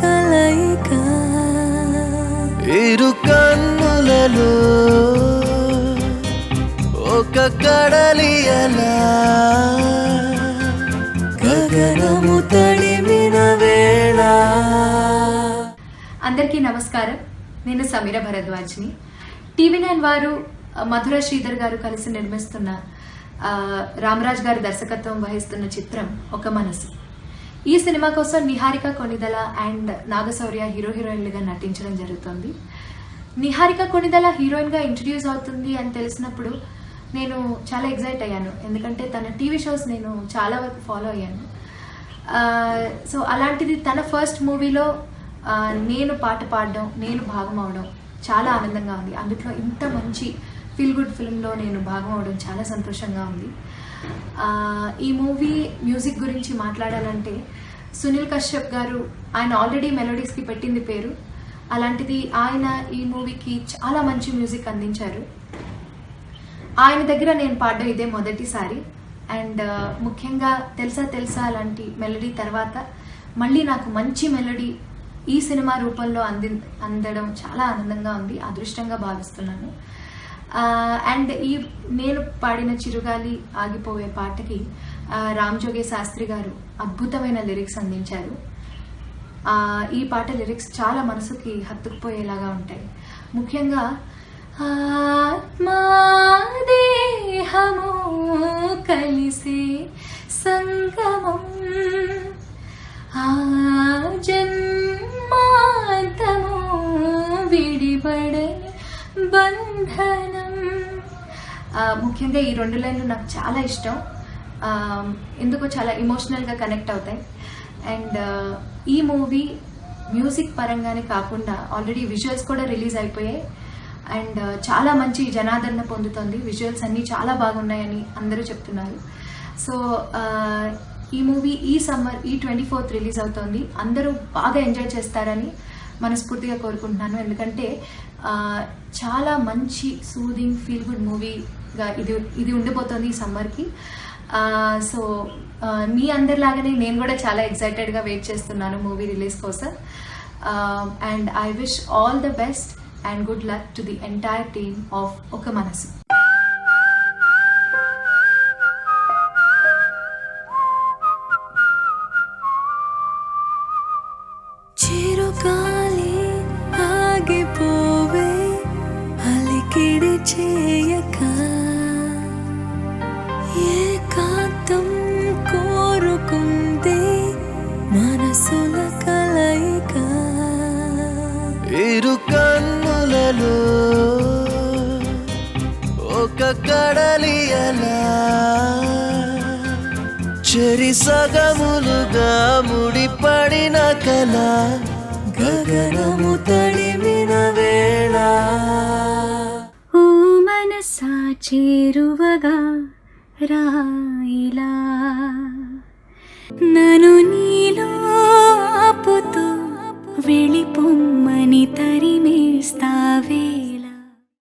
కలయిక ఇరు కన్నులలో ఒక కడలియలా గగనము తడిమిన వేళ. అందరికీ నమస్కారం. నేను సమీర భరద్వాజ్ని. TV9 వారు మధుర శ్రీధర్ గారు కలిసి నిర్మిస్తున్న రామరాజ్ గారు దర్శకత్వం వహిస్తున్న చిత్రం ఒక మనసు. ఈ సినిమా కోసం నిహారిక కొణిదల అండ్ నాగశౌర్య హీరోయిన్లుగా నటించడం జరుగుతుంది. నిహారిక కొణిదల హీరోయిన్గా ఇంట్రడ్యూస్ అవుతుంది అని తెలిసినప్పుడు నేను చాలా ఎగ్జైట్ అయ్యాను. ఎందుకంటే తన టీవీ షోస్ నేను చాలా వరకు ఫాలో అయ్యాను. సో అలాంటిది తన ఫస్ట్ మూవీలో నేను పాట పాడడం, నేను భాగం అవడం చాలా ఆనందంగా ఉంది. అందులో ఇంత మంచి ఫీల్ గుడ్ ఫిల్మ్లో నేను భాగం అవడం చాలా సంతోషంగా ఉంది. ఈ మూవీ మ్యూజిక్ గురించి మాట్లాడాలంటే సునీల్ కశ్యప్ గారు, ఆయన ఆల్రెడీ మెలోడీస్కి పెట్టింది పేరు. అలాంటిది ఆయన ఈ మూవీకి చాలా మంచి మ్యూజిక్ అందించారు. ఆయన దగ్గర నేను పాడడం ఇదే మొదటిసారి. అండ్ ముఖ్యంగా తెలుసా తెలుసా లాంటి మెలోడీ తర్వాత మళ్ళీ నాకు మంచి మెలోడీ ఈ సినిమా రూపంలో అందడం చాలా ఆనందంగా ఉంది, అదృష్టంగా భావిస్తున్నాను. అండ్ నేను పాడిన చిరుగాలి ఆగిపోయే పాటకి రామ్ జోగే శాస్త్రి గారు అద్భుతమైన లిరిక్స్ అందించారు. ఈ పాట లిరిక్స్ చాలా మనసుకి హత్తుకుపోయేలాగా ఉంటాయి. ముఖ్యంగా ఆత్మాదేహము కలిసే సంగమం, ఆ జన్మాంతము విడిపడని బంధనం. ముఖ్యంగా ఈ రెండు లైన్లు నాకు చాలా ఇష్టం. ఎందుకో చాలా ఎమోషనల్గా కనెక్ట్ అవుతాయి. అండ్ ఈ మూవీ మ్యూజిక్ పరంగానే కాకుండా ఆల్రెడీ విజువల్స్ కూడా రిలీజ్ అయిపోయాయి. అండ్ చాలా మంచి జనాదరణ పొందుతుంది. విజువల్స్ అన్నీ చాలా బాగున్నాయని అందరూ చెప్తున్నారు. సో ఈ మూవీ ఈ సమ్మర్ 24th రిలీజ్ అవుతోంది. అందరూ బాగా ఎంజాయ్ చేస్తారని మనస్ఫూర్తిగా కోరుకుంటున్నాను. ఎందుకంటే చాలా మంచి సూదింగ్ ఫీల్ గుడ్ మూవీగా ఇది ఉండిపోతుంది ఈ సమ్మర్కి. సో మీ అందరిలాగానే నేను కూడా చాలా ఎక్సైటెడ్గా వెయిట్ చేస్తున్నాను మూవీ రిలీజ్ కోసం. And I wish all the best and good luck to the entire team of ఒక మనసు. చిరుగాలి ఆగిపోవే అలికిడి చేయక, ఏకాంతం కోరుకుంది మనసుల కలయిక ఇరు కన్నులలో ఒక కడలియలా చెరి సగములుగా ముడిపడిన కల గగనము తడిమిన వేళ. ఓ మనసా చేరువగా రాయిలా నన్ను నీలో ఆపుతూ వెళ్ళిపొమ్మని తరిమేస్తా.